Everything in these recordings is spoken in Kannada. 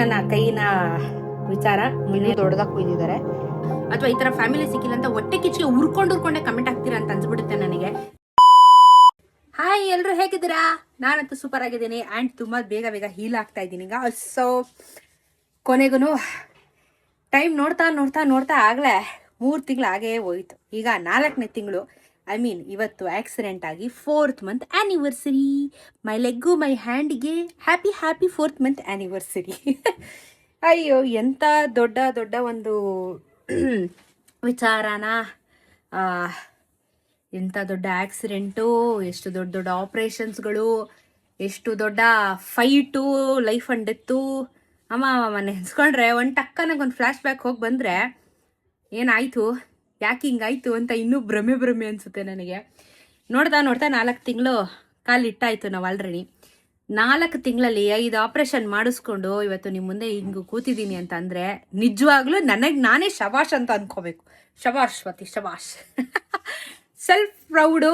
ನನ್ನ ಕೈನ ವಿಚಾರ ಇನ್ನೂ ದೊಡ್ಡದಾಗಿ ಕುಯ್ದಿದ್ದಾರೆ. ಅಥವಾ ಈ ತರ ಫ್ಯಾಮಿಲಿ ಸಿಕ್ಕಿಲ್ಲ ಅಂತ ಹೊಟ್ಟೆ ಕಿಚ್ಚಿಗೆ ಉರ್ಕೊಂಡೇ ಕಮೆಂಟ್ ಹಾಕ್ತೀರಾ ಅಂತ ಅನ್ಸ್ಬಿಡುತ್ತೆ ನನಗೆ. ಹಾಯ್, ಎಲ್ರು ಹೇಗಿದ್ದೀರಾ? ನಾನಂತೂ ಸೂಪರ್ ಆಗಿದ್ದೀನಿ ಆ್ಯಂಡ್ ತುಂಬ ಬೇಗ ಹೀಲ್ ಆಗ್ತಾ ಇದ್ದೀನಿ ಈಗ. ಸೊ ಕೊನೆಗೂ ಟೈಮ್ ನೋಡ್ತಾ ಆಗಲೇ 3 ತಿಂಗಳು ಆಗೇ ಹೋಯಿತು. ಈಗ 4ನೇ ತಿಂಗಳು, ಇವತ್ತು ಆಕ್ಸಿಡೆಂಟ್ ಆಗಿ 4th ಮಂತ್ ಆ್ಯನಿವರ್ಸರಿ. ಮೈ ಲೆಗ್ಗು ಮೈ ಹ್ಯಾಂಡಿಗೆ ಹ್ಯಾಪಿ 4th ಮಂತ್ ಆ್ಯನಿವರ್ಸರಿ. ಅಯ್ಯೋ, ಎಂಥ ದೊಡ್ಡ ಒಂದು ವಿಚಾರನ, ಎಂಥ ದೊಡ್ಡ ಆಕ್ಸಿಡೆಂಟು, ಎಷ್ಟು ದೊಡ್ಡ ಆಪ್ರೇಷನ್ಸ್ಗಳು, ಎಷ್ಟು ದೊಡ್ಡ ಫೈಟು, ಲೈಫ್ ಅಂಡ್ ಡೆತ್ತು. ಅಮ್ಮ ನೆನೆಸ್ಕೊಂಡ್ರೆ ಒಂದು ಟಕ್ಕನಾಗ ಫ್ಲ್ಯಾಶ್ ಬ್ಯಾಕ್ ಹೋಗಿ ಬಂದರೆ ಏನಾಯಿತು, ಯಾಕೆ ಹಿಂಗಾಯಿತು ಅಂತ ಇನ್ನೂ ಭ್ರಮೆ ಅನಿಸುತ್ತೆ ನನಗೆ. ನೋಡ್ತಾ 4 ತಿಂಗಳು ಕಾಲಿಟ್ಟಾಯಿತು ನಾವು ಆಲ್ರೆಡಿ. 4 ತಿಂಗಳಲ್ಲಿ 5 ಆಪ್ರೇಷನ್ ಮಾಡಿಸ್ಕೊಂಡು ಇವತ್ತು ನಿಮ್ಮ ಮುಂದೆ ಹಿಂಗೆ ಕೂತಿದ್ದೀನಿ ಅಂತ ಅಂದರೆ ನಿಜವಾಗ್ಲೂ ನನಗೆ ನಾನೇ ಶಬಾಷ್ ಅಂತ ಅಂದ್ಕೋಬೇಕು. ಶಬಾಷ್ ಸ್ವಾತಿ, ಶಬಾಷ್. ಸೆಲ್ಫ್ ಪ್ರೌಡು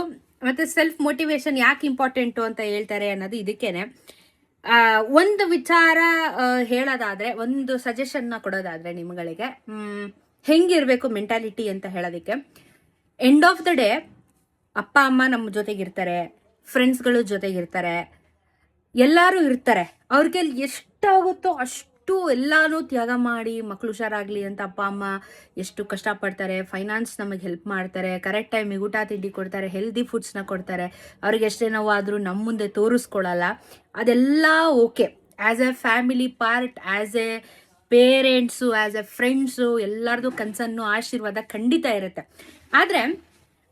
ಮತ್ತು ಸೆಲ್ಫ್ ಮೋಟಿವೇಶನ್ ಯಾಕೆ ಇಂಪಾರ್ಟೆಂಟು ಅಂತ ಹೇಳ್ತಾರೆ ಅನ್ನೋದು ಇದಕ್ಕೇನೆ. ಒಂದು ವಿಚಾರ ಹೇಳೋದಾದರೆ, ಒಂದು ಸಜೆಷನ್ನ ಕೊಡೋದಾದರೆ ನಿಮ್ಗಳಿಗೆ, ಹೆಂಗಿರಬೇಕು ಮೆಂಟಾಲಿಟಿ ಅಂತ ಹೇಳೋದಕ್ಕೆ, ಎಂಡ್ ಆಫ್ ದ ಡೇ ಅಪ್ಪ ಅಮ್ಮ ನಮ್ಮ ಜೊತೆಗಿರ್ತಾರೆ, ಫ್ರೆಂಡ್ಸ್ಗಳು ಜೊತೆಗಿರ್ತಾರೆ, ಎಲ್ಲರೂ ಇರ್ತಾರೆ. ಅವ್ರಿಗೆ ಎಷ್ಟಾಗುತ್ತೋ ಅಷ್ಟು ಎಲ್ಲಾನು ತ್ಯಾಗ ಮಾಡಿ ಮಕ್ಕಳು ಹುಷಾರಾಗಲಿ ಅಂತ ಅಪ್ಪ ಅಮ್ಮ ಎಷ್ಟು ಕಷ್ಟಪಡ್ತಾರೆ. ಫೈನಾನ್ಸ್ ನಮಗೆ ಹೆಲ್ಪ್ ಮಾಡ್ತಾರೆ, ಕರೆಕ್ಟ್ ಟೈಮಿಗೆ ಊಟ ತಿಂಡಿ ಕೊಡ್ತಾರೆ, ಹೆಲ್ದಿ ಫುಡ್ಸ್ನ ಕೊಡ್ತಾರೆ. ಅವ್ರಿಗೆ ಎಷ್ಟೇ ನೋವಾದರೂ ನಮ್ಮ ಮುಂದೆ ತೋರಿಸ್ಕೊಳಲ್ಲ. ಅದೆಲ್ಲ okay, as a family part, as a parents, as a friends, ಎಲ್ಲರದು ಕನ್ಸನ್ನು ಆಶೀರ್ವಾದ ಖಂಡಿತ ಇರುತ್ತೆ. ಆದರೆ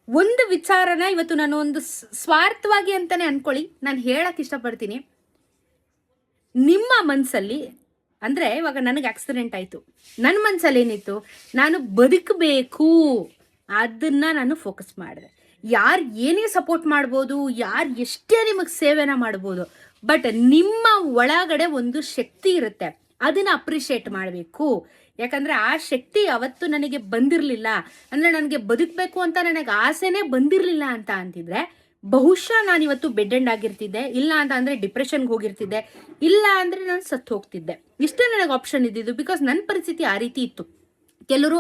ಒಂದು ವಿಚಾರನ ಇವತ್ತು ನಾನು ಒಂದು ಸ್ವಾರ್ಥವಾಗಿ ಅಂತಲೇ ಅಂದ್ಕೊಳ್ಳಿ ನಾನು ಹೇಳಕ್ಕೆ ಇಷ್ಟಪಡ್ತೀನಿ. ನಿಮ್ಮ ಮನಸ್ಸಲ್ಲಿ, ಅಂದರೆ ಇವಾಗ ನನಗೆ ಆಕ್ಸಿಡೆಂಟ್ ಆಯಿತು, ನನ್ನ ಮನಸ್ಸಲ್ಲಿ ಏನಿತ್ತು, ನಾನು ಬದುಕಬೇಕು, ಅದನ್ನು ನಾನು ಫೋಕಸ್ ಮಾಡಿದೆ. ಯಾರು ಏನೇ ಸಪೋರ್ಟ್ ಮಾಡ್ಬೋದು, ಯಾರು ಎಷ್ಟೇ ನಿಮಗೆ ಸೇವೆನ ಮಾಡ್ಬೋದು, ಬಟ್ ನಿಮ್ಮ ಒಳಗಡೆ ಒಂದು ಶಕ್ತಿ ಇರುತ್ತೆ, ಅದನ್ನು ಅಪ್ರಿಷಿಯೇಟ್ ಮಾಡಬೇಕು. ಯಾಕಂದರೆ ಆ ಶಕ್ತಿ ಅವತ್ತು ನನಗೆ ಬಂದಿರಲಿಲ್ಲ, ಅಂದರೆ ನನಗೆ ಬದುಕಬೇಕು ಅಂತ ನನಗೆ ಆಸೆನೇ ಬಂದಿರಲಿಲ್ಲ ಅಂತ ಅಂತಿದ್ರೆ ಬಹುಶಃ ನಾನು ಇವತ್ತು ಬೆಡ್ ಎಂಡ್ ಆಗಿರ್ತಿದ್ದೆ, ಇಲ್ಲ ಅಂತ ಅಂದರೆ ಡಿಪ್ರೆಷನ್ಗೆ ಹೋಗಿರ್ತಿದ್ದೆ, ಇಲ್ಲ ಅಂದರೆ ನಾನು ಸತ್ತು ಹೋಗ್ತಿದ್ದೆ. ಇಷ್ಟೇ ನನಗೆ ಆಪ್ಷನ್ ಇದ್ದಿದ್ದು. ಬಿಕಾಸ್ ನನ್ನ ಪರಿಸ್ಥಿತಿ ಆ ರೀತಿ ಇತ್ತು. ಕೆಲವರು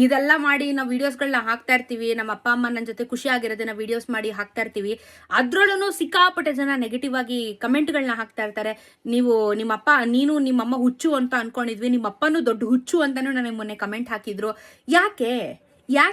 ಇದೆಲ್ಲ ಮಾಡಿ ನಾವು ವೀಡಿಯೋಸ್ಗಳನ್ನ ಹಾಕ್ತಾ ಇರ್ತೀವಿ, ನಮ್ಮ ಅಪ್ಪ ಅಮ್ಮ ನನ್ನ ಜೊತೆ ಖುಷಿ ಆಗಿರೋದನ್ನ ವೀಡಿಯೋಸ್ ಮಾಡಿ ಹಾಕ್ತಾ ಇರ್ತೀವಿ. ಅದರಲ್ಲೂ ಸಿಕ್ಕಾಪಟ್ಟೆ ಜನ ನೆಗೆಟಿವ್ ಆಗಿ ಕಮೆಂಟ್ಗಳನ್ನ ಹಾಕ್ತಾ ಇರ್ತಾರೆ. ನೀನು ನಿಮ್ಮಮ್ಮ ಹುಚ್ಚು ಅಂತ ಅನ್ಕೊಂಡಿದ್ವಿ, ನಿಮ್ಮಪ್ಪನೂ ದೊಡ್ಡ ಹುಚ್ಚು ಅಂತಲೂ ನನಗೆ ಮೊನ್ನೆ ಕಮೆಂಟ್ ಹಾಕಿದ್ರು. ಯಾಕೆ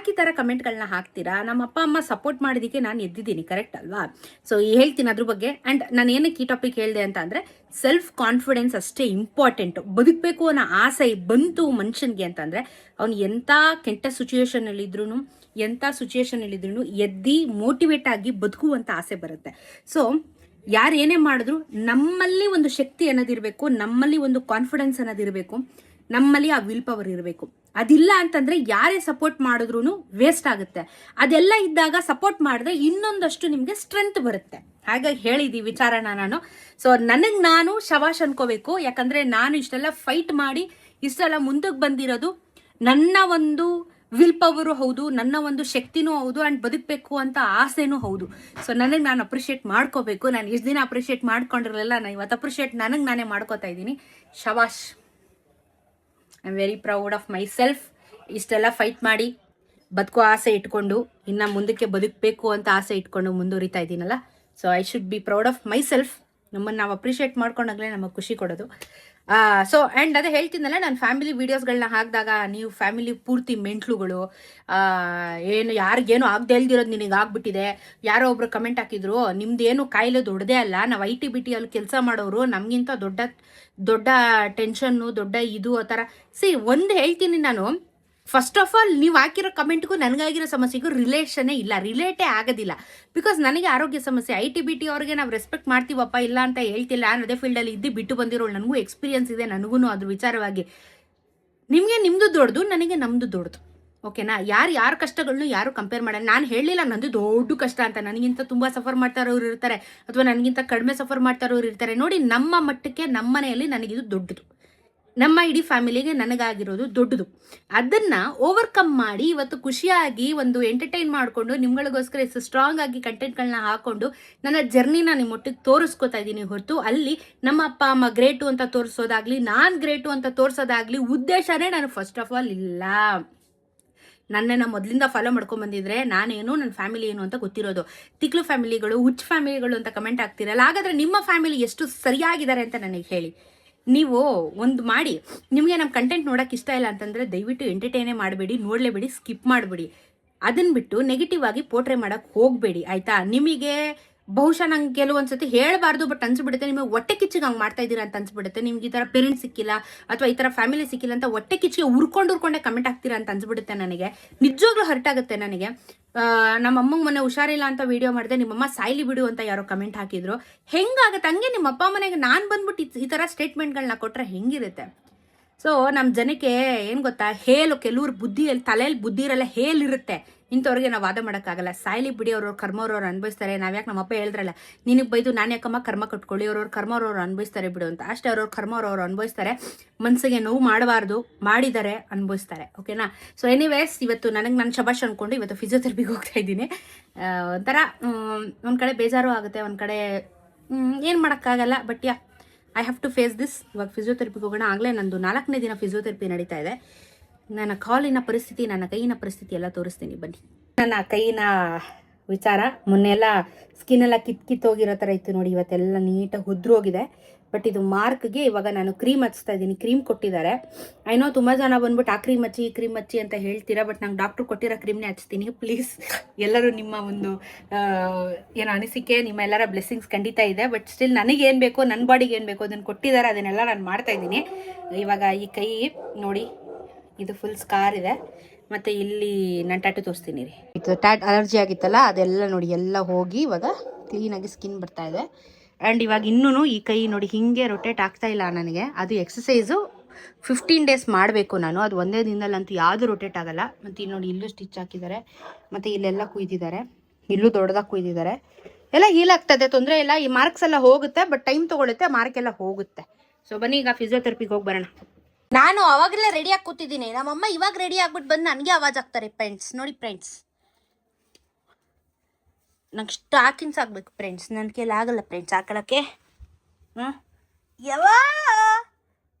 ಈ ಥರ ಕಮೆಂಟ್ಗಳನ್ನ ಹಾಕ್ತೀರಾ? ನಮ್ಮ ಅಪ್ಪ ಅಮ್ಮ ಸಪೋರ್ಟ್ ಮಾಡೋದಕ್ಕೆ ನಾನು ಎದ್ದಿದ್ದೀನಿ, ಕರೆಕ್ಟ್ ಅಲ್ವಾ? ಸೊ ಹೇಳ್ತೀನಿ ಅದ್ರ ಬಗ್ಗೆ. ಆ್ಯಂಡ್ ನಾನು ಏನಕ್ಕೆ ಈ ಟಾಪಿಕ್ ಹೇಳಿದೆ ಅಂತ ಅಂದರೆ, ಸೆಲ್ಫ್ ಕಾನ್ಫಿಡೆನ್ಸ್ ಅಷ್ಟೇ ಇಂಪಾರ್ಟೆಂಟು. ಬದುಕಬೇಕು ಅನ್ನೋ ಆಸೆ ಬಂತು ಮನುಷ್ಯನಿಗೆ ಅಂತಂದರೆ ಅವ್ನು ಎಂಥ ಕೆಟ್ಟ ಸಿಚುಯೇಷನಲ್ಲಿದ್ರೂ ಎದ್ದು ಮೋಟಿವೇಟ್ ಆಗಿ ಬದುಕುವಂಥ ಆಸೆ ಬರುತ್ತೆ. ಸೊ ಯಾರು ಏನೇ ಮಾಡಿದ್ರು ನಮ್ಮಲ್ಲಿ ಒಂದು ಶಕ್ತಿ ಅನ್ನೋದಿರಬೇಕು, ನಮ್ಮಲ್ಲಿ ಒಂದು ಕಾನ್ಫಿಡೆನ್ಸ್ ಅನ್ನೋದಿರಬೇಕು, ನಮ್ಮಲ್ಲಿ ಆ ವಿಲ್ ಪವರ್ ಇರಬೇಕು. ಅದಿಲ್ಲ ಅಂತಂದರೆ ಯಾರೇ ಸಪೋರ್ಟ್ ಮಾಡಿದ್ರೂ ವೇಸ್ಟ್ ಆಗುತ್ತೆ. ಅದೆಲ್ಲ ಇದ್ದಾಗ ಸಪೋರ್ಟ್ ಮಾಡಿದ್ರೆ ಇನ್ನೊಂದಷ್ಟು ನಿಮಗೆ ಸ್ಟ್ರೆಂತ್ ಬರುತ್ತೆ. ಹಾಗಾಗಿ ಹೇಳಿದಿ ವಿಚಾರನ ನಾನು. ಸೊ ನನಗೆ ನಾನು ಶಬಾಷ್ ಅನ್ಕೋಬೇಕು. ಯಾಕಂದರೆ ನಾನು ಇಷ್ಟೆಲ್ಲ ಫೈಟ್ ಮಾಡಿ ಇಷ್ಟೆಲ್ಲ ಮುಂದಕ್ಕೆ ಬಂದಿರೋದು ನನ್ನ ಒಂದು ವಿಲ್ ಪವರು ಹೌದು, ನನ್ನ ಒಂದು ಶಕ್ತಿನೂ ಹೌದು, ಆ್ಯಂಡ್ ಬದುಕಬೇಕು ಅಂತ ಆಸೆನೂ ಹೌದು. ಸೊ ನನಗೆ ನಾನು ಅಪ್ರಿಷಿಯೇಟ್ ಮಾಡ್ಕೋಬೇಕು. ನಾನು ಇಷ್ಟು ದಿನ ಅಪ್ರಿಷಿಯೇಟ್ ಮಾಡ್ಕೊಂಡಿರಲಿಲ್ಲ, ನಾನು ಇವತ್ತು ಅಪ್ರಿಷಿಯೇಟ್ ನನಗೆ ನಾನೇ ಮಾಡ್ಕೋತಾ ಇದ್ದೀನಿ. ಶಬಾಷ್, I am very proud of myself. ಇಷ್ಟೆಲ್ಲ ಫೈಟ್ ಮಾಡಿ ಬದುಕೋ ಆಸೆ ಇಟ್ಕೊಂಡು, ಇನ್ನು ಮುಂದಕ್ಕೆ ಬದುಕಬೇಕು ಅಂತ ಆಸೆ ಇಟ್ಕೊಂಡು ಮುಂದುವರಿತಾ ಇದ್ದೀನಲ್ಲ. So I should be proud of myself. ನಮ್ಮನ್ನು ನಾವು ಅಪ್ರಿಷಿಯೇಟ್ ಮಾಡ್ಕೊಂಡಾಗಲೇ ನಮಗೆ ಖುಷಿ ಕೊಡೋದು. ಸೊ ಆ್ಯಂಡ್ ಅದೇ ಹೇಳ್ತೀನಲ್ಲ, ನಾನು ಫ್ಯಾಮಿಲಿ ವೀಡಿಯೋಸ್ಗಳನ್ನ ಹಾಕಿದಾಗ ನೀವು ಫ್ಯಾಮಿಲಿ ಪೂರ್ತಿ ಮೆಂಟ್ಲುಗಳು, ಏನು ಯಾರಿಗೇನು ಆಗದೆ ಇಲ್ದಿರೋದು ನಿನಗೆ ಆಗ್ಬಿಟ್ಟಿದೆ. ಯಾರೋ ಒಬ್ರು ಕಮೆಂಟ್ ಹಾಕಿದ್ರು, ನಿಮ್ದೇನು ಕಾಯಿಲೆ ದೊಡ್ಡದೇ ಅಲ್ಲ, ನಾವು IT ಅಲ್ಲಿ ಕೆಲಸ ಮಾಡೋರು, ನಮಗಿಂತ ದೊಡ್ಡ ಟೆನ್ಷನ್ನು, ದೊಡ್ಡ ಇದು ಆ ಥರ. ಒಂದು ಹೇಳ್ತೀನಿ ನಾನು, ಫಸ್ಟ್ ಆಫ್ ಆಲ್ ನೀವು ಹಾಕಿರೋ ಕಮೆಂಟ್ಗೂ ನನಗಾಗಿರೋ ಸಮಸ್ಯೆಗೂ ರಿಲೇಷನ್ನೇ ಇಲ್ಲ, ರಿಲೇಟೇ ಆಗೋದಿಲ್ಲ. ಬಿಕಾಸ್ ನನಗೆ ಆರೋಗ್ಯ ಸಮಸ್ಯೆ, IT ಅವ್ರಿಗೆ ನಾವು ರೆಸ್ಪೆಕ್ಟ್ ಮಾಡ್ತೀವಪ್ಪ, ಇಲ್ಲ ಅಂತ ಹೇಳ್ತಿಲ್ಲ. ನಾನು ಅದೇ ಫೀಲ್ಡಲ್ಲಿ ಇದ್ದು ಬಿಟ್ಟು ಬಂದಿರೋಳು, ನನಗೂ ಎಕ್ಸ್ಪೀರಿಯನ್ಸ್ ಇದೆ, ನನಗೂ ಅದ್ರ ವಿಚಾರವಾಗಿ. ನಿಮಗೆ ನಿಮ್ಮದು ದೊಡ್ಡದು, ನನಗೆ ನಮ್ಮದು ದೊಡ್ಡದು. ಓಕೆನಾ? ಯಾರ ಕಷ್ಟಗಳನ್ನೂ ಯಾರು ಕಂಪೇರ್ ಮಾಡಲ್ಲ. ನಾನು ಹೇಳಲಿಲ್ಲ ನಂದು ದೊಡ್ಡ ಕಷ್ಟ ಅಂತ. ನನಗಿಂತ ತುಂಬ ಸಫರ್ ಮಾಡ್ತಾ ಇರೋರು ಇರ್ತಾರೆ, ಅಥವಾ ನನಗಿಂತ ಕಡಿಮೆ ಸಫರ್ ಮಾಡ್ತಾ ಇರೋರು ಇರ್ತಾರೆ. ನೋಡಿ, ನಮ್ಮ ಮಟ್ಟಕ್ಕೆ ನಮ್ಮ ಮನೆಯಲ್ಲಿ ನನಗಿದು ದೊಡ್ಡದು. ನಮ್ಮ ಇಡೀ ಫ್ಯಾಮಿಲಿಗೆ ನನಗಾಗಿರೋದು ದೊಡ್ಡದು. ಅದನ್ನು ಓವರ್ಕಮ್ ಮಾಡಿ ಇವತ್ತು ಖುಷಿಯಾಗಿ ಒಂದು ಎಂಟರ್ಟೈನ್ ಮಾಡಿಕೊಂಡು ನಿಮ್ಗಳಿಗೋಸ್ಕರ ಇಷ್ಟು ಸ್ಟ್ರಾಂಗ್ ಆಗಿ ಕಂಟೆಂಟ್ಗಳನ್ನ ಹಾಕೊಂಡು ನನ್ನ ಜರ್ನಿನ ನಿಮ್ಮೊಟ್ಟಿಗೆ ತೋರಿಸ್ಕೊತಾ ಇದ್ದೀನಿ ಹೊರತು ಅಲ್ಲಿ ನಮ್ಮ ಅಪ್ಪ ಅಮ್ಮ ಗ್ರೇಟು ಅಂತ ತೋರಿಸೋದಾಗ್ಲಿ, ನಾನು ಗ್ರೇಟು ಅಂತ ತೋರಿಸೋದಾಗ್ಲಿ ಉದ್ದೇಶನೇ ನಾನು ಫಸ್ಟ್ ಆಫ್ ಆಲ್ ಇಲ್ಲ. ನನ್ನನ್ನು ಮೊದಲಿಂದ ಫಾಲೋ ಮಾಡ್ಕೊಂಡು ಬಂದಿದ್ರೆ ನಾನೇನು ನನ್ನ ಫ್ಯಾಮಿಲಿ ಏನು ಅಂತ ಗೊತ್ತಿರೋದು. ತಿಕ್ಲು ಫ್ಯಾಮಿಲಿಗಳು, ಹುಚ್ಚು ಫ್ಯಾಮಿಲಿಗಳು ಅಂತ ಕಮೆಂಟ್ ಆಗ್ತಿರಲ್ಲ, ಹಾಗಾದರೆ ನಿಮ್ಮ ಫ್ಯಾಮಿಲಿ ಎಷ್ಟು ಸರಿಯಾಗಿದ್ದಾರೆ ಅಂತ ನನಗೆ ಹೇಳಿ. ನೀವು ಒಂದು ಮಾಡಿ, ನಿಮಗೆ ನಮ್ಮ ಕಂಟೆಂಟ್ ನೋಡೋಕೆ ಇಷ್ಟ ಇಲ್ಲ ಅಂತಂದರೆ ದಯವಿಟ್ಟು ಎಂಟರ್ಟೈನೇ ಮಾಡಬೇಡಿ, ನೋಡಲೇಬೇಡಿ, ಸ್ಕಿಪ್ ಮಾಡಬೇಡಿ. ಅದನ್ನು ಬಿಟ್ಟು ನೆಗೆಟಿವ್ ಆಗಿ ಪೋರ್ಟ್ರೇ ಮಾಡೋಕ್ಕೆ ಹೋಗಬೇಡಿ, ಆಯಿತಾ? ನಿಮಗೆ ಬಹುಶಃ ನಂಗೆ ಕೆಲವೊಂದ್ಸತಿ ಹೇಳಬಾರ್ದು, ಬಟ್ ಅನ್ಸ್ಬಿಡುತ್ತೆ ನಿಮಗೆ ಹೊಟ್ಟೆ ಕಿಚ್ಚಿಗೆ ಹಂಗೆ ಮಾಡ್ತಾ ಇದ್ದೀರಾ ಅಂತ ಅನ್ಸ್ಬಿಡುತ್ತೆ. ನಿಮ್ಗೆ ಈ ಥರ ಪೇರೆಂಟ್ಸ್ ಸಿಕ್ಕಿಲ್ಲ ಅಥವಾ ಈ ಥರ ಫ್ಯಾಮಿಲಿ ಸಿಕ್ಕಿಲ್ಲ ಅಂತ ಹೊಟ್ಟೆ ಕಿಚ್ಚಿಗೆ ಉರ್ಕೊಂಡೇ ಕಮೆಂಟ್ ಆಗ್ತೀರಾ ಅಂತ ಅನ್ಸ್ಬಿಡುತ್ತೆ. ನನಗೆ ನಿಜವಾಗ್ಲೂ ಹರ್ಟ್ ಆಗುತ್ತೆ. ನನಗೆ ನಮ್ಮ ಅಮ್ಮಂಗೆ ಮೊನ್ನೆ ಹುಷಾರಿಲ್ಲ ಅಂತ ವಿಡಿಯೋ ಮಾಡಿದೆ, ನಿಮ್ಮಮ್ಮ ಸಾಯ್ಲಿ ಬಿಡು ಅಂತ ಯಾರೋ ಕಮೆಂಟ್ ಹಾಕಿದ್ರು. ಹೆಂಗಾಗುತ್ತೆ ಹಂಗೆ ನಿಮ್ಮ ಅಪ್ಪ ಮನೆಗೆ ನಾನು ಬಂದ್ಬಿಟ್ಟು ಈ ಥರ ಸ್ಟೇಟ್ಮೆಂಟ್ಗಳನ್ನ ಕೊಟ್ಟರೆ ಹೆಂಗಿರುತ್ತೆ? ಸೊ ನಮ್ಮ ಜನಕ್ಕೆ ಏನು ಗೊತ್ತಾ, ಕೆಲವ್ರು ಬುದ್ಧಿಯಲ್ಲಿ ತಲೆಯಲ್ಲಿ ಬುದ್ಧಿ ಇರಲ್ಲ, ಹೇಲಿರುತ್ತೆ. ಇಂಥವ್ರಿಗೆ ನಾವು ವಾದ ಮಾಡೋಕ್ಕಾಗಲ್ಲ. ಸಾಯ್ಲಿ ಬಿಡಿ, ಅವ್ರವ್ರ ಕರ್ಮ ಅವ್ರವ್ರು ಅನುಭವಿಸ್ತಾರೆ. ನಾವ್ಯಾಕೆ ನಮ್ಮಪ್ಪ ಹೇಳಿದ್ರಲ್ಲ, ನಿನಗೆ ಬೈದು ನಾನು ಯಾಕಮ್ಮ ಕರ್ಮ ಕಟ್ಕೊಳ್ಳಿ, ಅವ್ರವ್ರ ಕರ್ಮ ಅವ್ರವ್ರು ಅನುಭವಿಸ್ತಾರೆ ಬಿಡು ಅಂತ. ಅಷ್ಟೇ, ಅವ್ರವ್ರ ಕರ್ಮ ಅವ್ರವ್ರು ಅನುಭವಿಸ್ತಾರೆ. ಮನಸ್ಸಿಗೆ ನೋವು ಮಾಡಬಾರ್ದು, ಮಾಡಿದ್ದಾರೆ, ಅನುಭವಿಸ್ತಾರೆ. ಓಕೆನಾ? ಸೊ ಎನಿವೇಸ್, ಇವತ್ತು ನನ್ನ ಶಬಾಷ್ ಅಂದ್ಕೊಂಡು ಇವತ್ತು ಫಿಸಿಯೋಥೆರಪಿಗೆ ಹೋಗ್ತಾ ಇದ್ದೀನಿ. ಒಂಥರ ಒಂದು ಕಡೆ ಬೇಜಾರು ಆಗುತ್ತೆ, ಒಂದು ಕಡೆ ಏನು ಮಾಡೋಕ್ಕಾಗಲ್ಲ. But I have to face this. ಇವಾಗ ಫಿಸಿಯೋಥೆರಪಿಗೆ ಹೋಗೋಣ. ಆಗಲೇ ನಂದು 4ನೇ ದಿನ ಫಿಸಿಯೋಥೆರಪಿ ನಡೀತಾ ಇದೆ. ನನ್ನ ಕಾಲಿನ ಪರಿಸ್ಥಿತಿ, ನನ್ನ ಕೈಯಿನ ಪರಿಸ್ಥಿತಿ ಎಲ್ಲ ತೋರಿಸ್ತೀನಿ ಬನ್ನಿ. ನನ್ನ ಕೈಯಿನ ವಿಚಾರ, ಮೊನ್ನೆ ಎಲ್ಲ ಸ್ಕಿನ್ ಎಲ್ಲ ಕಿತ್ತೋಗಿರೋ ಥರ ಇತ್ತು ನೋಡಿ, ಇವತ್ತೆಲ್ಲ ನೀಟಾಗಿ ಉದ್ರು ಹೋಗಿದೆ. ಬಟ್ ಇದು ಮಾರ್ಕ್ಗೆ ಇವಾಗ ನಾನು ಕ್ರೀಮ್ ಹಚ್ತಾ ಇದ್ದೀನಿ. ಕ್ರೀಮ್ ಕೊಟ್ಟಿದ್ದಾರೆ. ಐನೋ ತುಂಬ ಜನ ಬಂದ್ಬಿಟ್ಟು ಆ ಕ್ರೀಮ್ ಹಚ್ಚಿ ಈ ಕ್ರೀಮ್ ಹಚ್ಚಿ ಅಂತ ಹೇಳ್ತೀರಾ, ಬಟ್ ನಂಗೆ ಡಾಕ್ಟ್ರು ಕೊಟ್ಟಿರೋ ಕ್ರೀಮ್ನೇ ಹಚ್ತೀನಿ. ಪ್ಲೀಸ್ ಎಲ್ಲರೂ ನಿಮ್ಮ ಒಂದು ಏನು ಅನಿಸಿಕೆ, ನಿಮ್ಮ ಎಲ್ಲರ ಬ್ಲೆಸ್ಸಿಂಗ್ಸ್ ಖಂಡಿತ ಇದೆ. ಬಟ್ ಸ್ಟಿಲ್ ನನಗೇನು ಬೇಕೋ, ನನ್ನ ಬಾಡಿಗೆ ಏನು ಬೇಕೋ ಅದನ್ನು ಕೊಟ್ಟಿದ್ದಾರೆ, ಅದನ್ನೆಲ್ಲ ನಾನು ಮಾಡ್ತಾಯಿದ್ದೀನಿ. ಇವಾಗ ಈ ಕೈ ನೋಡಿ, ಇದು ಫುಲ್ ಸ್ಕಾರ್ ಇದೆ. ಮತ್ತು ಇಲ್ಲಿ ನಾನು ಟ್ಯಾಟು ತೋರಿಸ್ತೀನಿ ರೀ. ಇದು ಅಲರ್ಜಿ ಆಗಿತ್ತಲ್ಲ, ಅದೆಲ್ಲ ನೋಡಿ ಎಲ್ಲ ಹೋಗಿ ಇವಾಗ ಕ್ಲೀನಾಗಿ ಸ್ಕಿನ್ ಬರ್ತಾ ಇದೆ. ಆ್ಯಂಡ್ ಇವಾಗ ಇನ್ನೂ ಈ ಕೈ ನೋಡಿ ಹಿಂಗೆ ರೊಟೇಟ್ ಆಗ್ತಾ ಇಲ್ಲ ನನಗೆ. ಅದು ಎಕ್ಸಸೈಸು 15 ಡೇಸ್ ಮಾಡಬೇಕು ನಾನು. ಅದು ಒಂದೇ ದಿನದಲ್ಲಂತೂ ಯಾವುದು ರೊಟೇಟ್ ಆಗಲ್ಲ. ಮತ್ತು ಇಲ್ಲಿ ನೋಡಿ, ಇಲ್ಲೂ ಸ್ಟಿಚ್ ಹಾಕಿದ್ದಾರೆ, ಮತ್ತು ಇಲ್ಲೆಲ್ಲ ಕುಯ್ದಿದ್ದಾರೆ, ಇಲ್ಲೂ ದೊಡ್ಡದಾಗಿ ಕುಯ್ದಿದ್ದಾರೆ. ಎಲ್ಲ ಹೀಲ್ ಆಗ್ತದೆ, ತೊಂದರೆ ಇಲ್ಲ. ಈ ಮಾರ್ಕ್ಸ್ ಎಲ್ಲ ಹೋಗುತ್ತೆ, ಬಟ್ ಟೈಮ್ ತೊಗೊಳುತ್ತೆ, ಮಾರ್ಕ್ ಎಲ್ಲ ಹೋಗುತ್ತೆ. ಸೊ ಬನ್ನಿ ಈಗ ಫಿಸಿಯೋಥೆರಪಿಗೆ ಹೋಗಿ ಬರೋಣ. ನಾನು ಅವಾಗಲೇ ರೆಡಿಯಾಗಿ ಕೂತಿದ್ದೀನಿ. ನಮ್ಮಮ್ಮ ಇವಾಗ ರೆಡಿ ಆಗ್ಬಿಟ್ಟು ಬಂದು ನನಗೆ ಆವಾಜ್ ಆಗ್ತಾರೆ. ಫ್ರೆಂಡ್ಸ್ ನೋಡಿ, ಫ್ರೆಂಡ್ಸ್ ನಂಗೆ ಸ್ಟಾಕಿನ್ಸ್ ಆಗಬೇಕು ಫ್ರೆಂಡ್ಸ್, ನನ್ನ ಕೈಲಿ ಆಗಲ್ಲ ಫ್ರೆಂಡ್ಸ್ ಹಾಕೊಳ್ಳೋಕ್ಕೆ.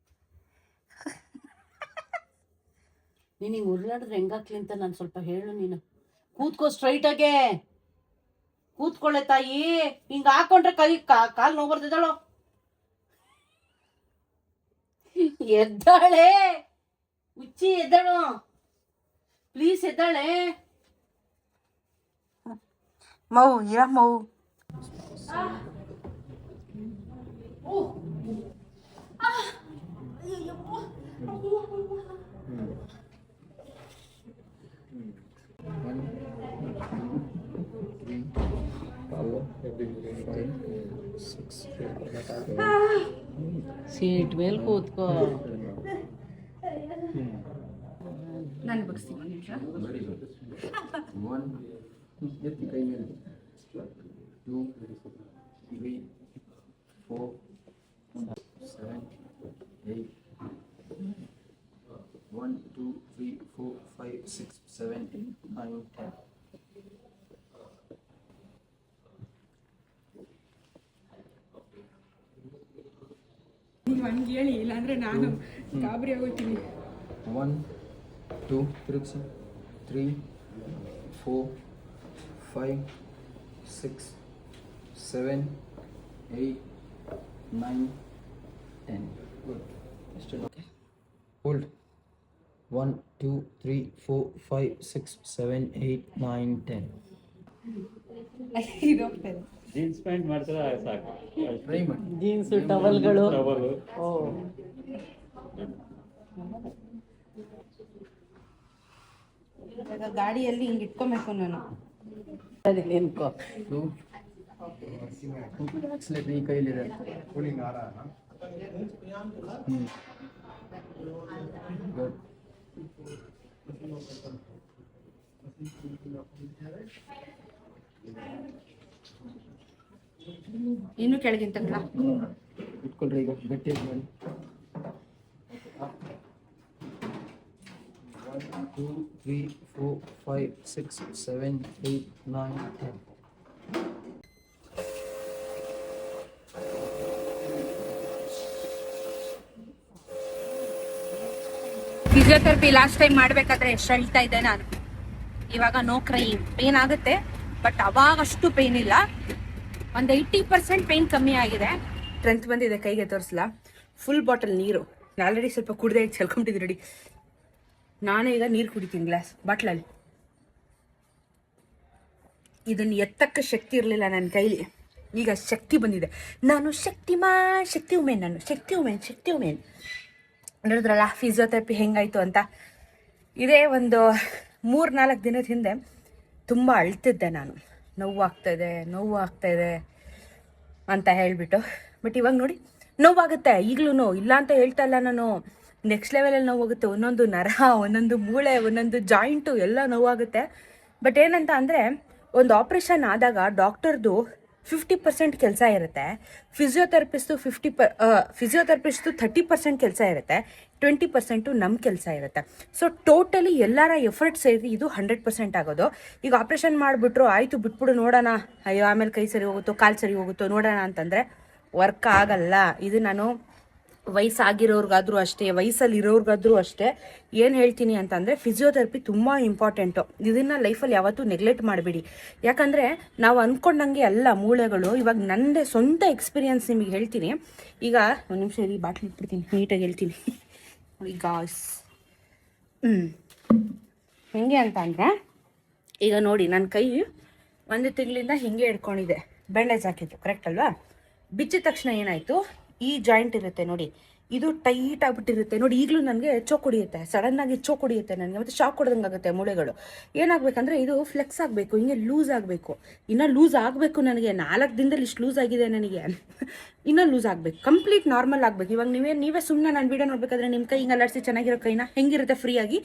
ನೀನು ಉರ್ಲಾಡಿದ್ರೆ ಹೆಂಗಾಕ್ಲಿ ಅಂತ ನಾನು ಸ್ವಲ್ಪ ಹೇಳು. ನೀನು ಕೂತ್ಕೋ, ಸ್ಟ್ರೈಟಾಗೆ ಕೂತ್ಕೊಳ್ಳೆ ತಾಯಿ. ಹಿಂಗೆ ಹಾಕೊಂಡ್ರೆ ಕಾಲು ನೋವು ಬರ್ತಿದ್ದಾಳು. ಎದ್ದಾಳೆ ಹುಚ್ಚಿ, ಎದ್ದಾಳು ಪ್ಲೀಸ್, ಎದ್ದಾಳೆ. ಮೌ ಇರ ಮೌ. ಸೀಟ್ ಮೇಲೆ ಕೂತ್ಕೋ. ನಾನು ಬಿಡಿಸ್ತೀನಿ ಒಂದು ನಿಮಿಷ. 1 ಎತ್ತಿ ಕೈ ಮೇಲೆ 2 3 4 7 8 1 2 3 4 5 6 7 8 9 10. ನೀವು ಹಂಗೆ ಹೇಳಿ, ಇಲ್ಲಾಂದ್ರೆ ನಾನು ಗಾಬರಿ ಆಗೋಗ್ತೀನಿ. 1 2 ತಿರುಗಿಸಿ 3 4 5 6 7 8 9 10. Good. Hold. 1 2 3 4 5 6 7 8 9 10. ಇದೋಗ್ತದೆ. ಜೀನ್ಸ್ ಪ್ಯಾಂಟ್ ಮಾಡ್ತಾರೆ ಸಾಕು. ಟ್ರೈ ಮಾಡಿ. ಜೀನ್ಸ್ ಟವಲ್ಗಳು. ಓ, ಇವಾಗ ಗಾಡಿಯಲ್ಲಿ ಹಿಂಗೆ ಇಟ್ಕೊಬೇಕು ನಾನು. ಸರಿ ನಿನ್ಕೋ. ಆಕ್ಸಿಲೇಟರ್ ಈ ಕೈಲಿದೆ. ಗುಡ್. ಇನ್ನು ಕೆಳಗಿಂತಲ್ಲ ಇಟ್ಕೊಳ್ರಿ, ಈಗ ಗಟ್ಟಿಯಾಗಿ ಮಾಡಿ. 1, 2, 3, 4, 5, 6, 7, 8, 9, 10. ಫಿಸಿಯೋಥೆರಪಿ ಲಾಸ್ಟ್ ಟೈಮ್ ಮಾಡ್ಬೇಕಾದ್ರೆ ಎಷ್ಟು ಅಳ್ತಾ ಇದ್ದೆ ನಾನು. ಇವಾಗ ನೋ ಕ್ರೈ. ಪೇನ್ ಆಗುತ್ತೆ ಬಟ್ ಅವಾಗ ಅಷ್ಟು ಪೇನ್ ಇಲ್ಲ. ಒಂದು 80% ಪೇನ್ ಕಮ್ಮಿ ಆಗಿದೆ. ಸ್ಟ್ರೆಂತ್ ಬಂದಿದೆ, ಕೈಗೆ ತೋರಿಸಲ್ಲ. ಫುಲ್ ಬಾಟಲ್ ನೀರು ಆಲ್ರೆಡಿ ಸ್ವಲ್ಪ ಕುಡ್ದೆ ಚೆಲ್ಕೊಂಬಿಟ್ಟಿದ್ದೆ ನೋಡಿ. ನಾನೇ ಈಗ ನೀರು ಕುಡಿತೀನಿ ಗ್ಲಾಸ್ ಬಾಟ್ಲಲ್ಲಿ. ಇದನ್ನು ಎತ್ತಕ್ಕೆ ಶಕ್ತಿ ಇರಲಿಲ್ಲ ನನ್ನ ಕೈಲಿ, ಈಗ ಶಕ್ತಿ ಬಂದಿದೆ. ನಾನು ಶಕ್ತಿ ಉಮೇನ್, ನಾನು ಶಕ್ತಿ ಉಮೇನ್. ನೋಡಿದ್ರಲ್ಲ ಫಿಸಿಯೋಥೆರಪಿ ಹೆಂಗಾಯ್ತು ಅಂತ. ಇದೇ ಒಂದು 3-4 ದಿನದ ಹಿಂದೆ ತುಂಬ ಅಳ್ತಿದ್ದೆ ನಾನು. ನೋವು ಆಗ್ತಾಯಿದೆ ಅಂತ ಹೇಳಿಬಿಟ್ಟು. ಬಟ್ ಇವಾಗ ನೋಡಿ ನೋವಾಗುತ್ತೆ ಈಗಲೂ, ಇಲ್ಲ ಅಂತ ಹೇಳ್ತಾ ಇಲ್ಲ ನಾನು. ನೆಕ್ಸ್ಟ್ ಲೆವೆಲಲ್ಲಿ ನೋವಾಗುತ್ತೆ. ಒಂದೊಂದು ನರ, ಒಂದೊಂದು ಮೂಳೆ, ಒಂದೊಂದು ಜಾಯಿಂಟು ಎಲ್ಲ ನೋವಾಗುತ್ತೆ. ಬಟ್ ಏನಂತ ಅಂದರೆ, ಒಂದು ಆಪ್ರೇಷನ್ ಆದಾಗ ಡಾಕ್ಟರ್ದು 50% ಕೆಲಸ ಇರುತ್ತೆ, ಫಿಸಿಯೋಥೆರಪಿಸ್ಟು 30% ಕೆಲಸ ಇರುತ್ತೆ, 20% ನಮ್ಮ ಕೆಲಸ ಇರುತ್ತೆ. ಸೊ ಟೋಟಲಿ ಎಲ್ಲರ ಎಫರ್ಟ್ ಸೇರಿ ಇದು 100% ಆಗೋದು. ಈಗ ಆಪ್ರೇಷನ್ ಮಾಡಿಬಿಟ್ರು ಆಯಿತು ಬಿಟ್ಬಿಡು ನೋಡೋಣ, ಅಯ್ಯೋ ಆಮೇಲೆ ಕೈ ಸರಿ ಹೋಗುತ್ತೋ ಕಾಲು ಸರಿ ಹೋಗುತ್ತೋ ನೋಡೋಣ ಅಂತಂದರೆ ವರ್ಕ್ ಆಗಲ್ಲ. ಇದು ನಾನು ವಯಸ್ಸಾಗಿರೋರ್ಗಾದ್ರೂ ಅಷ್ಟೇ, ವಯಸ್ಸಲ್ಲಿರೋರ್ಗಾದ್ರೂ ಅಷ್ಟೇ ಏನು ಹೇಳ್ತೀನಿ ಅಂತಂದರೆ, ಫಿಸಿಯೋಥೆರಪಿ ತುಂಬ ಇಂಪಾರ್ಟೆಂಟು. ಇದನ್ನು ಲೈಫಲ್ಲಿ ಯಾವತ್ತೂ ನೆಗ್ಲೆಕ್ಟ್ ಮಾಡಬೇಡಿ. ಯಾಕಂದರೆ ನಾವು ಅಂದ್ಕೊಂಡಂಗೆ ಅಲ್ಲ ಮೂಳೆಗಳು. ಇವಾಗ ನನ್ನದೇ ಸ್ವಂತ ಎಕ್ಸ್ಪೀರಿಯನ್ಸ್ ನಿಮಗೆ ಹೇಳ್ತೀನಿ. ಈಗ ಒಂದು ನಿಮಿಷ ಈ ಬಾಟ್ಲಿ ಇಟ್ಬಿಡ್ತೀನಿ, ನೀಟಾಗಿ ಹೇಳ್ತೀನಿ ನೋಡಿ ಗಾಯ್ಸ್. ಹೆಂಗೆ ಅಂತ ಅಂದರೆ, ಈಗ ನೋಡಿ ನನ್ನ ಕೈ 1 ತಿಂಗಳಿಂದ ಹಿಂಗೆ ಹಿಡ್ಕೊಂಡಿದೆ, ಬ್ಯಾಂಡೇಜ್ ಹಾಕಿದ್ದು ಕರೆಕ್ಟ್ ಅಲ್ವಾ? ಬಿಚ್ಚಿದ ತಕ್ಷಣ ಏನಾಯಿತು, ಈ ಜಾಯಿಂಟ್ ಇರುತ್ತೆ ನೋಡಿ, ಇದು ಟೈಟ್ ಆಗಿಬಿಟ್ಟಿರುತ್ತೆ ನೋಡಿ. ಈಗಲೂ ನನಗೆ ಚೋಕ್ ಹೊಡಿಯುತ್ತೆ, ಸಡನ್ನಾಗಿ ಚೋಕ್ ಹೊಡಿಯುತ್ತೆ ನನಗೆ, ಮತ್ತು ಶಾಕ್ ಹೊಡೆದಂಗೆ ಆಗುತ್ತೆ ಮೂಳೆಗಳು. ಏನಾಗಬೇಕಂದ್ರೆ ಇದು ಫ್ಲೆಕ್ಸ್ ಆಗಬೇಕು, ಹಿಂಗೆ ಲೂಸ್ ಆಗಬೇಕು. ಇನ್ನೂ ಲೂಸ್ ಆಗಬೇಕು ನನಗೆ. 4 ದಿನದಲ್ಲಿ ಇಷ್ಟು ಲೂಸ್ ಆಗಿದೆ ನನಗೆ, ಇನ್ನೂ ಲೂಸ್ ಆಗಬೇಕು, ಕಂಪ್ಲೀಟ್ ನಾರ್ಮಲ್ ಆಗಬೇಕು. ಇವಾಗ ನೀವೇ ಸುಮ್ಮನೆ ನಾನು ವೀಡಿಯೋ ನೋಡಬೇಕಾದ್ರೆ ನಿಮ್ಮ ಕೈ ಹಿಂಗೆ ಅಲ್ಲಾಡಿಸಿ ಚೆನ್ನಾಗಿರೋ ಕೈನ ಹೆಂಗಿರುತ್ತೆ ಫ್ರೀಯಾಗಿ,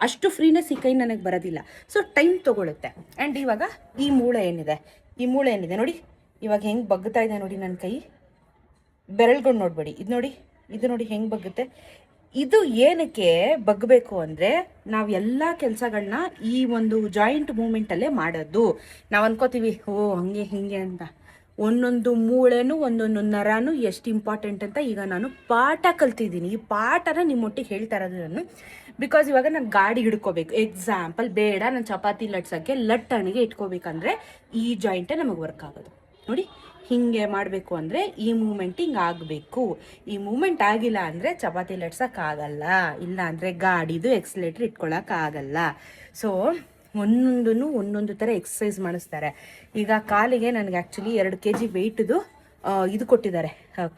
ಅಷ್ಟು ಫ್ರೀನೆಸ್ ಈ ಕೈ ನನಗೆ ಬರೋದಿಲ್ಲ. So time ತೊಗೊಳುತ್ತೆ. ಆ್ಯಂಡ್ ಇವಾಗ ಈ ಮೂಳೆ ಏನಿದೆ ನೋಡಿ, ಇವಾಗ ಹೆಂಗೆ ಬಗ್ಗುತ್ತಾ ಇದೆ ನೋಡಿ ನನ್ನ ಕೈ. ಬೆರಳುಗಳು ನೋಡಬೇಡಿ, ಇದು ನೋಡಿ ಹೆಂಗೆ ಬಗ್ಗುತ್ತೆ. ಇದು ಏನಕ್ಕೆ ಬಗ್ಗಬೇಕು ಅಂದರೆ, ನಾವು ಎಲ್ಲ ಕೆಲಸಗಳನ್ನ ಈ ಒಂದು ಜಾಯಿಂಟ್ ಮೂಮೆಂಟಲ್ಲೇ ಮಾಡೋದು. ನಾವು ಅನ್ಕೋತೀವಿ ಹಂಗೆ ಹಿಂಗೆ ಅಂತ. ಒಂದೊಂದು ಮೂಳೆನೂ ಒಂದೊಂದು ನರನೂ ಎಷ್ಟು ಇಂಪಾರ್ಟೆಂಟ್ ಅಂತ ಈಗ ನಾನು ಪಾಠ ಕಲ್ತಿದ್ದೀನಿ. ಈ ಪಾಠನ ನಿಮ್ಮೊಟ್ಟಿಗೆ ಹೇಳ್ತಾ ಇರೋದು ನಾನು. ಬಿಕಾಸ್ ಇವಾಗ ನಾನು ಗಾಡಿ ಹಿಡ್ಕೋಬೇಕು, ಎಕ್ಸಾಂಪಲ್ ಬೇಡ, ನಾನು ಚಪಾತಿ ಲಟ್ಸೋಕ್ಕೆ ಲಟ್ಟಣಿಗೆ ಇಟ್ಕೋಬೇಕಂದ್ರೆ ಈ ಜಾಯಿಂಟೇ ನಮಗೆ ವರ್ಕ್ ಆಗೋದು ನೋಡಿ. ಹಿಂಗೆ ಮಾಡಬೇಕು ಅಂದರೆ ಈ ಮೂಮೆಂಟ್ ಹಿಂಗೆ ಆಗಬೇಕು. ಈ ಮೂಮೆಂಟ್ ಆಗಿಲ್ಲ ಅಂದರೆ ಚಪಾತಿ ಲಟ್ಸೋಕ್ಕಾಗಲ್ಲ, ಇಲ್ಲ ಅಂದರೆ ಗಾಡಿದು ಎಕ್ಸಲೇಟ್ರ್ ಇಟ್ಕೊಳ್ಳೋಕ್ಕಾಗಲ್ಲ. ಸೊ ಒಂದೊಂದು ಥರ ಎಕ್ಸಸೈಸ್ ಮಾಡಿಸ್ತಾರೆ. ಈಗ ಕಾಲಿಗೆ ನನಗೆ ಆ್ಯಕ್ಚುಲಿ 2 kg ವೆಯ್ಟ್ದು ಇದು ಕೊಟ್ಟಿದ್ದಾರೆ,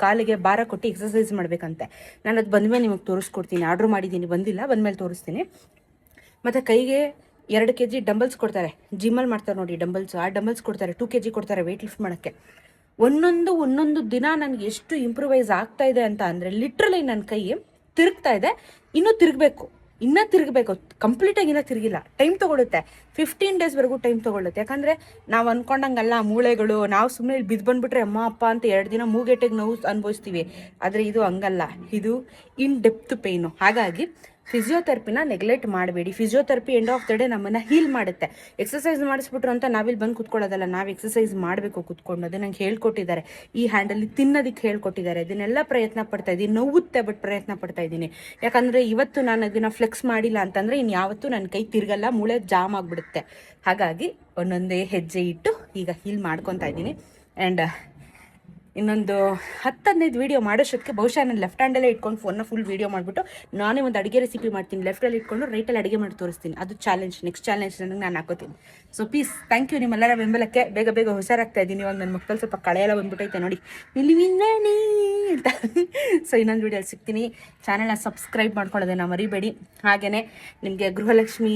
ಕಾಲಿಗೆ ಭಾರ ಕೊಟ್ಟು ಎಕ್ಸಸೈಸ್ ಮಾಡಬೇಕಂತೆ. ನಾನು ಅದು ಬಂದಮೇಲೆ ನಿಮಗೆ ತೋರಿಸ್ಕೊಡ್ತೀನಿ. ಆರ್ಡ್ರ್ ಮಾಡಿದ್ದೀನಿ, ಬಂದಿಲ್ಲ, ಬಂದಮೇಲೆ ತೋರಿಸ್ತೀನಿ. ಮತ್ತು ಕೈಗೆ 2 kg ಡಂಬಲ್ಸ್ ಕೊಡ್ತಾರೆ, ಜಿಮ್ಮಲ್ಲಿ ಮಾಡ್ತಾರೆ ನೋಡಿ ಡಂಬಲ್ಸ್. ಆ ಡಂಬಲ್ಸ್ ಕೊಡ್ತಾರೆ, 2 kg ಕೊಡ್ತಾರೆ ವೆಯ್ಟ್ ಲಿಫ್ಟ್ ಮಾಡೋಕ್ಕೆ. ಒಂದೊಂದು ದಿನ ನನಗೆ ಎಷ್ಟು ಇಂಪ್ರೂವೈಸ್ ಆಗ್ತಾ ಇದೆ ಅಂತ ಅಂದರೆ, ಲಿಟ್ರಲಿ ನನ್ನ ಕೈ ತಿರುಗ್ತಾ ಇದೆ, ಇನ್ನೂ ತಿರುಗಬೇಕು, ಕಂಪ್ಲೀಟಾಗಿ ಇನ್ನೂ ತಿರುಗಿಲ್ಲ. Time ತೊಗೊಳುತ್ತೆ, 15 ಡೇಸ್ವರೆಗೂ time ತೊಗೊಳುತ್ತೆ. ಯಾಕಂದರೆ ನಾವು ಅಂದ್ಕೊಂಡಂಗಲ್ಲ ಮೂಳೆಗಳು. ನಾವು ಸುಮ್ಮನೆ ಇಲ್ಲಿ ಬಿದ್ದು ಬಂದುಬಿಟ್ರೆ ಅಮ್ಮ ಅಪ್ಪ ಅಂತ 2 ದಿನ ಮೂಗೆಟ್ಟಿಗೆ ನೋವು ಅನುಭವಿಸ್ತೀವಿ. ಆದರೆ ಇದು ಹಂಗಲ್ಲ, ಇದು ಇನ್ ಡೆಪ್ತ್ ಪೇಯ್ನು. ಹಾಗಾಗಿ ಫಿಸಿಯೋಥೆರಪಿನ ನೆಗ್ಲೆಕ್ಟ್ ಮಾಡಬೇಡಿ. Physiotherapy end of the day ನಮ್ಮನ್ನು ಹೀಲ್ ಮಾಡುತ್ತೆ. ಎಕ್ಸಸೈಸ್ ಮಾಡಿಸ್ಬಿಟ್ರು ಅಂತ ನಾವಿಲ್ಲಿ ಬಂದು ಕುತ್ಕೊಳ್ಳೋದಲ್ಲ, ನಾವು ಎಕ್ಸಸೈಸ್ ಮಾಡಬೇಕು ಕುತ್ಕೊಂಡು. ಅದು ನಂಗೆ ಹೇಳ್ಕೊಟ್ಟಿದ್ದಾರೆ, ಈ ಹ್ಯಾಂಡಲ್ಲಿ ತಿನ್ನೋದಕ್ಕೆ ಹೇಳ್ಕೊಟ್ಟಿದ್ದಾರೆ. ಇದನ್ನೆಲ್ಲ ಪ್ರಯತ್ನ ಪಡ್ತಾ ಇದ್ದೀನಿ, ನೋವುತ್ತೆ ಬಟ್ ಪ್ರಯತ್ನ ಪಡ್ತಾ ಇದ್ದೀನಿ. ಯಾಕಂದರೆ ಇವತ್ತು ನಾನು ಅದನ್ನು ಫ್ಲೆಕ್ಸ್ ಮಾಡಿಲ್ಲ ಅಂತಂದರೆ ಇನ್ಯಾವತ್ತೂ ನನ್ನ ಕೈ ತಿರುಗಲ್ಲ, ಮೂಳೆ ಜಾಮ್ ಆಗಿಬಿಡುತ್ತೆ. ಹಾಗಾಗಿ ಒಂದೊಂದೇ ಹೆಜ್ಜೆ ಇಟ್ಟು ಈಗ ಹೀಲ್ ಮಾಡ್ಕೊತಾ ಇದ್ದೀನಿ. ಆ್ಯಂಡ್ ಇನ್ನೊಂದು 10-15 ವೀಡಿಯೋ ಮಾಡೋಷ್ಟಕ್ಕೆ ಬಹುಶಃ ನಾನು ಲೆಫ್ಟ್ ಹ್ಯಾಂಡಲ್ಲೇ ಇಟ್ಕೊಂಡು ಫೋನ್ನ ಫುಲ್ ವೀಡಿಯೋ ಮಾಡಿಬಿಟ್ಟು ನಾನೇ ಒಂದು ಅಡುಗೆ ರೆಸಿಪಿ ಮಾಡ್ತೀನಿ. ಲೆಫ್ಟಲ್ಲಿ ಇಟ್ಕೊಂಡು ರೈಟಲ್ಲಿ ಅಡುಗೆ ಮಾಡಿ ತೋರಿಸ್ತೀನಿ. ಅದು ನೆಕ್ಸ್ಟ್ ಚಾಲೆಂಜ್ ನನಗೆ ನಾನು ಹಾಕೋತೀನಿ. ಸೊ ಪ್ಲೀಸ್ ಥ್ಯಾಂಕ್ ಯು ನಿಮ್ಮೆಲ್ಲರ ಬೆಂಬಲಕ್ಕೆ. ಬೇಗ ಹುಷಾರಾಗ್ತಾ ಇದ್ದೀನಿ. ಇವಾಗ ನನ್ನ ಮಕ್ಕಳು ಸ್ವಲ್ಪ ಕಳೆಯೆಲ್ಲ ಬಂದ್ಬಿಟ್ಟೈತೆ ನೋಡಿ, ಇಲ್ಲಿ ಅಂತ. ಸೊ ಇನ್ನೊಂದು ವೀಡಿಯೋಲ್ಲಿ ಸಿಗ್ತೀನಿ. ಚಾನಲ್ನ ಸಬ್ಸ್ಕ್ರೈಬ್ ಮಾಡ್ಕೊಳ್ಳೋದನ್ನ ಮರಿಬೇಡಿ. ಹಾಗೆಯೇ ನಿಮಗೆ ಗೃಹಲಕ್ಷ್ಮಿ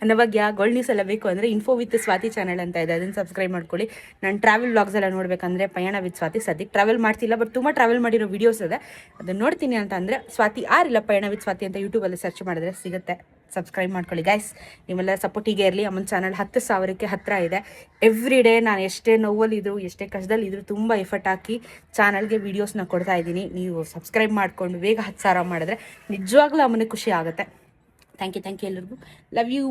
ಅನ್ನಭಾಗ್ಯ ಗೋಲ್ಡ್ ನ್ಯೂಸ್ ಎಲ್ಲ ಬೇಕು ಅಂದರೆ ಇನ್ಫೋ ವಿತ್ ಸ್ವಾತಿ ಚಾನಲ್ ಅಂತ ಇದೆ, ಅದನ್ನು ಸಬ್ಸ್ಕ್ರೈಬ್ ಮಾಡ್ಕೊಳ್ಳಿ. ನಾನು ಟ್ರಾವೆಲ್ ವ್ಲಾಗ್ಸ್ ಎಲ್ಲ ನೋಡಬೇಕಂದ್ರೆ ಪಯಣ ವಿತ್ ಸ್ವಾತಿ. ಸದ್ಯಕ್ಕೆ ಟ್ರಾವೆಲ್ ಮಾಡ್ತಿಲ್ಲ, ಬಟ್ ತುಂಬ ಟ್ರಾವೆಲ್ ಮಾಡಿರೋ ವೀಡಿಯೋಸ್ ಇದೆ, ಅದನ್ನು ನೋಡ್ತೀನಿ ಅಂತ ಅಂದರೆ ಸ್ವಾತಿ ಇಲ್ಲ ಪಯಣ ವಿತ್ ಸ್ವಾತಿ ಅಂತ ಯೂಟ್ಯೂಬಲ್ಲಿ ಸರ್ಚ್ ಮಾಡಿದ್ರೆ ಸಿಗುತ್ತೆ. ಸಬ್ಸ್ಕ್ರೈಬ್ ಮಾಡ್ಕೊಳ್ಳಿ ಗೈಸ್. ನಿಮ್ಮೆಲ್ಲ ಸಪೋರ್ಟ್ ಹೀಗೆ ಇರಲಿ. ಅಮ್ಮನ ಚಾನಲ್ 10,000ಕ್ಕೆ ಹತ್ತಿರ ಇದೆ. ಎವ್ರಿ ಡೇ ನಾನು ಎಷ್ಟೇ ನೋವಲ್ಲಿದ್ರು ಎಷ್ಟೇ ಕಷ್ಟದಲ್ಲಿದ್ದರೂ ತುಂಬ ಎಫರ್ಟ್ ಹಾಕಿ ಚಾನಲ್ಗೆ ವೀಡಿಯೋಸ್ನ ಕೊಡ್ತಾ ಇದ್ದೀನಿ. ನೀವು ಸಬ್ಸ್ಕ್ರೈಬ್ ಮಾಡಿಕೊಂಡು ಬೇಗ 10,000 ಮಾಡಿದ್ರೆ ನಿಜವಾಗ್ಲೂ ಅಮ್ಮನಿಗೆ ಖುಷಿ ಆಗುತ್ತೆ. ಥ್ಯಾಂಕ್ ಯು ಎಲ್ಲರಿಗೂ. Love you.